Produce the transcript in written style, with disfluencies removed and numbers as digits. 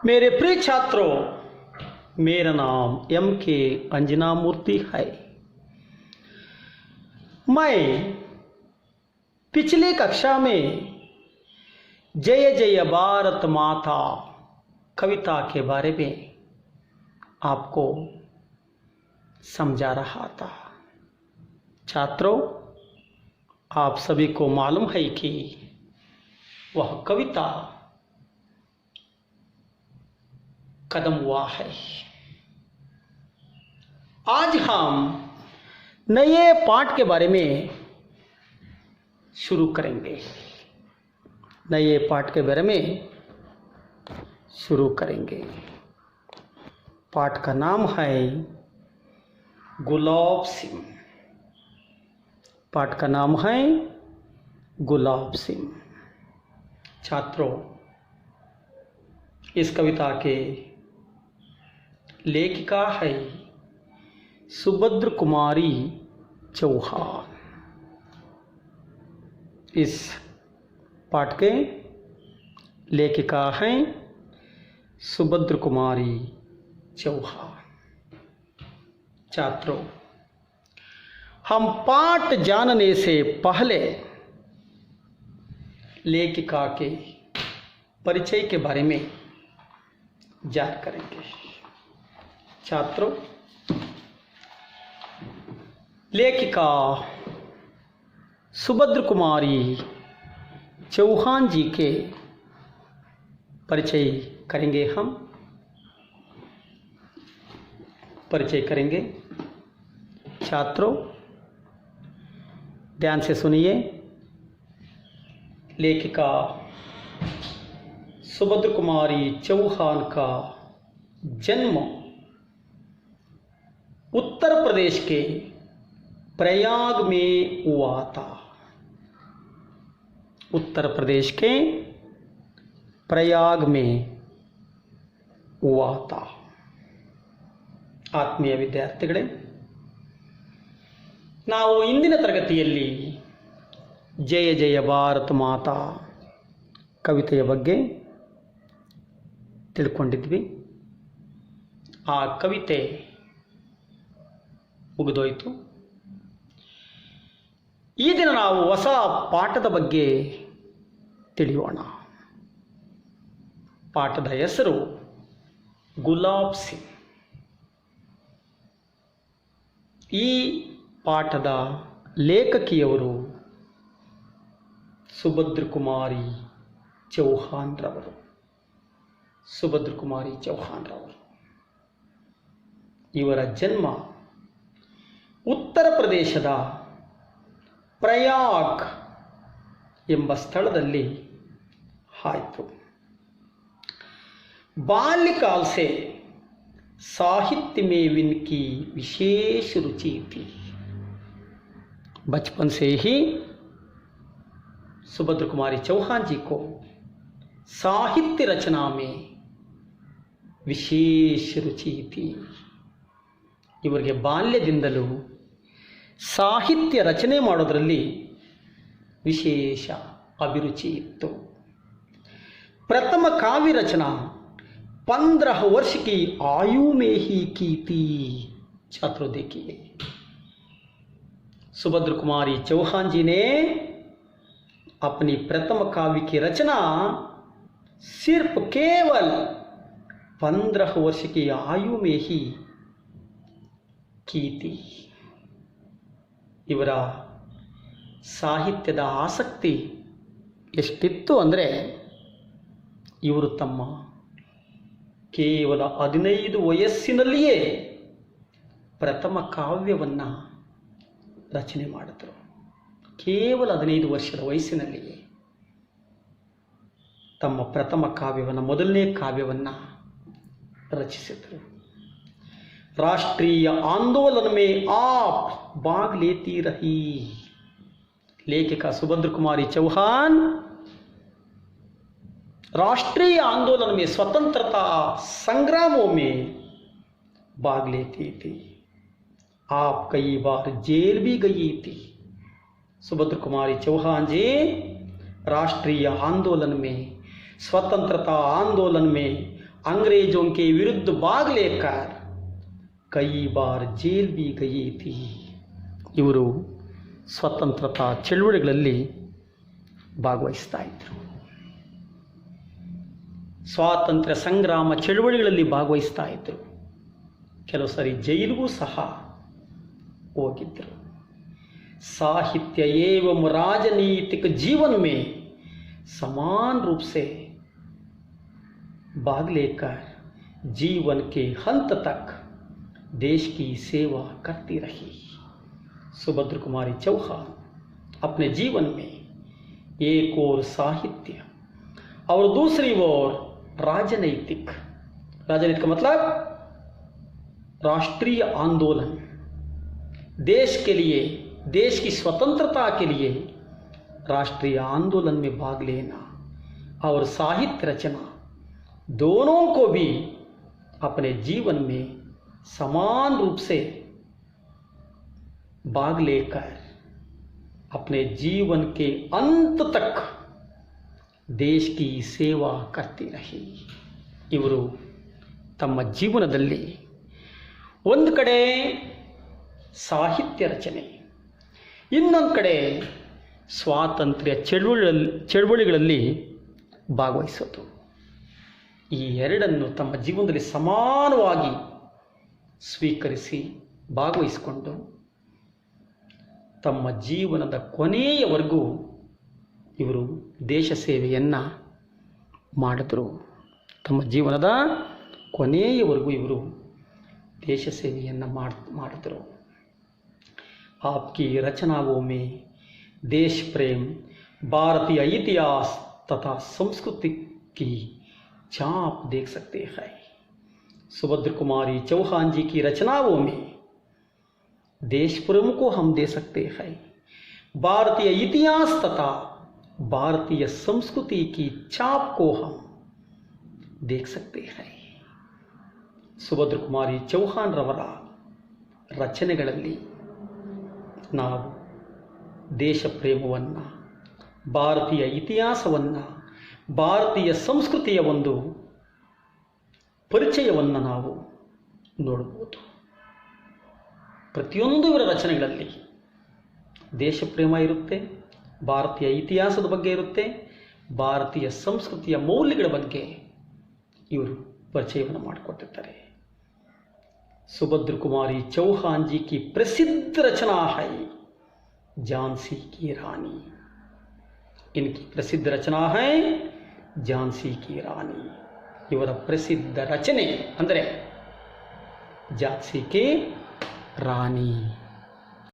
मेरे प्रिय छात्रों, मेरा नाम M.K. अंजना मूर्ति है। मैं पिछली कक्षा में जय जय भारत माता कविता के बारे में आपको समझा रहा था। छात्रों, आप सभी को मालूम है कि वह कविता कदम हुआ है। आज हम नए पाठ के बारे में शुरू करेंगे। नए पाठ के बारे में शुरू करेंगे। पाठ का नाम है गुलाब सिंह। पाठ का नाम है गुलाब सिंह। छात्रों, इस कविता के लेखिका है सुभद्र कुमारी चौहान। इस पाठ के लेखिका हैं सुभद्र कुमारी चौहान। छात्रों, हम पाठ जानने से पहले लेखिका के परिचय के बारे में जान करेंगे। छात्रों, लेखिका सुभद्र कुमारी चौहान जी के परिचय करेंगे। हम परिचय करेंगे। छात्रों, ध्यान से सुनिए। लेखिका सुभद्र कुमारी चौहान का जन्म उत्तर प्रदेश के प्रयाग में हुआ था। उत्तर प्रदेश के प्रयाग में हुआ था। ಆತ್ಮೀಯ ವಿದ್ಯಾರ್ಥಿಗಳೇ, ನಾವು ಇಂದಿನ ತರಗತಿಯಲ್ಲಿ ಜಯ ಜಯ ಭಾರತ ಮಾತಾ ಕವಿತೆಯ ಬಗ್ಗೆ ತಿಳ್ಕೊಂಡಿದ್ವಿ. ಆ ಕವಿತೆ ಮುಗಿದೋಯ್ತು. ಈ ದಿನ ನಾವು ಹೊಸ ಪಾಠದ ಬಗ್ಗೆ ತಿಳಿಯೋಣ. ಪಾಠದ ಹೆಸರು ಗುಲಾಬ್ ಸಿಂಗ್. ಈ ಪಾಠದ ಲೇಖಕಿಯವರು ಸುಭದ್ರ ಕುಮಾರಿ ಚೌಹಾನ್ ರವರು. ಸುಭದ್ರ ಕುಮಾರಿ ಚೌಹಾನ್ ರವರು. ಇವರ ಜನ್ಮ ಉತ್ತರ ಪ್ರದೇಶದ ಪ್ರಯಾಗ್ ಎಂಬ ಸ್ಥಳದಲ್ಲಿ ಆಯಿತು. बाल्यकाल से साहित्य में इनकी विशेष रुचि थी. बचपन से ही सुभद्र कुमारी चौहान जी को साहित्य रचना में विशेष रुचि थी. ಇವರಿಗೆ ಬಾಲ್ಯದಿಂದಲೂ ಸಾಹಿತ್ಯ ರಚನೆ ಮಾಡೋದರಲ್ಲಿ ವಿಶೇಷ ಅಭಿರುಚಿ ಇತ್ತು. प्रथम काव्य रचना 15 वर्ष की आयु में ही की थी. छात्रों देखिए, सुभद्र कुमारी चौहान जी ने अपनी प्रथम काव्य की रचना सिर्फ केवल 15 वर्ष की आयु में ही की थी. ಇವರ ಸಾಹಿತ್ಯದ ಆಸಕ್ತಿ ಎಷ್ಟಿತ್ತು ಅಂದರೆ, ಇವರು ತಮ್ಮ ಕೇವಲ 15 ವಯಸ್ಸಿನಲ್ಲಿಯೇ ಪ್ರಥಮ ಕಾವ್ಯವನ್ನು ರಚನೆ ಮಾಡಿದರು. ಕೇವಲ 15 ವರ್ಷದ ವಯಸ್ಸಿನಲ್ಲಿಯೇ ತಮ್ಮ ಪ್ರಥಮ ಕಾವ್ಯವನ್ನು, ಮೊದಲನೇ ಕಾವ್ಯವನ್ನು ರಚಿಸಿದರು. ರಾಷ್ಟ್ರೀಯ ಆಂದೋಲನ में आप भाग लेती रही. लेखिका सुभद्र कुमारी चौहान राष्ट्रीय आंदोलन में, स्वतंत्रता संग्रामों में भाग लेती थी. आप कई बार जेल भी गई थी. सुभद्र कुमारी चौहान जी राष्ट्रीय आंदोलन में, स्वतंत्रता आंदोलन में अंग्रेजों के विरुद्ध भाग लेकर कई बार जेल भी गई थी. ಇವರು ಸ್ವತಂತ್ರತಾ ಚಳುವಳಿಗಳಲ್ಲಿ ಭಾಗವಹಿಸ್ತಾ ಇದ್ದರು. ಸ್ವಾತಂತ್ರ್ಯ ಸಂಗ್ರಾಮ ಚಳುವಳಿಗಳಲ್ಲಿ ಭಾಗವಹಿಸ್ತಾ ಇದ್ದರು. ಕೆಲವು ಸಾರಿ ಜೈಲಿಗೂ ಸಹ ಹೋಗಿದ್ದರು. साहित्य एवं राजनीतिक जीवन में समान रूप से भाग लेकर जीवन के अंत तक देश की सेवा करती रही. सुभद्र कुमारी चौहान अपने जीवन में एक ओर साहित्य और दूसरी ओर राजनीतिक का मतलब राष्ट्रीय आंदोलन, देश के लिए, देश की स्वतंत्रता के लिए राष्ट्रीय आंदोलन में भाग लेना और साहित्य रचना, दोनों को भी अपने जीवन में समान रूप से भाग लेकर अपने जीवन के अंत तक देश की सेवा करती रही. ಇವರು ತಮ್ಮ ಜೀವನದಲ್ಲಿ ಒಂದು ಕಡೆ ಸಾಹಿತ್ಯ ರಚನೆ, ಇನ್ನೊಂದು ಕಡೆ ಸ್ವಾತಂತ್ರ್ಯ ಚಳುವಳಿಗಳಲ್ಲಿ ಭಾಗವಹಿಸೋದು, ಈ ಎರಡನ್ನು ತಮ್ಮ ಜೀವನದಲ್ಲಿ ಸಮಾನವಾಗಿ ಸ್ವೀಕರಿಸಿ ಭಾಗವಹಿಸಿಕೊಂಡು ತಮ್ಮ ಜೀವನದ ಕೊನೆಯವರೆಗೂ ಇವರು ದೇಶ ಸೇವೆಯನ್ನು ಮಾಡಿದ್ರು. ತಮ್ಮ ಜೀವನದ ಕೊನೆಯವರೆಗೂ ಇವರು ದೇಶ ಸೇವೆಯನ್ನು ಮಾಡಿದ್ರು. आपकी रचनाओं में देश प्रेम, भारतीय इतिहास तथा संस्कृति की छाप देख सकते हैं. सुभद्र कुमारी चौहान जी की रचनाओं में देश प्रेम को हम दे सकते हैं, भारतीय इतिहास तथा भारतीय संस्कृति की छाप को हम देख सकते हैं. सुभद्र कुमारी चौहान रवರ ರಚನೆಗಳಲ್ಲಿ ನಾವು ದೇಶ ಪ್ರೇಮವನ್ನು, ಭಾರತೀಯ ಇತಿಹಾಸವನ್ನು, ಭಾರತೀಯ ಸಂಸ್ಕೃತಿಯ ಒಂದು ಪರಿಚಯವನ್ನು ನಾವು ನೋಡಬಹುದು. ಪ್ರತಿಯೊಂದು ಇವರ ರಚನೆಗಳಲ್ಲಿ ದೇಶ ಪ್ರೇಮ ಇರುತ್ತೆ, ಭಾರತೀಯ ಇತಿಹಾಸದ ಬಗ್ಗೆ ಇರುತ್ತೆ, ಭಾರತೀಯ ಸಂಸ್ಕೃತಿಯ ಮೌಲ್ಯಗಳ ಬಗ್ಗೆ ಇವರು ಪರಿಚಯವನ್ನು ಮಾಡಿಕೊಟ್ಟಿರ್ತಾರೆ. सुभद्र कुमारी चौहान जी की प्रसिद्ध रचना है झांसी की रानी. इनकी प्रसिद्ध रचना है झांसी की रानी. ಇವರ ಪ್ರಸಿದ್ಧ ರಚನೆ ಅಂದರೆ ಝಾನ್ಸಿ ಕಿ ರಾಣಿ.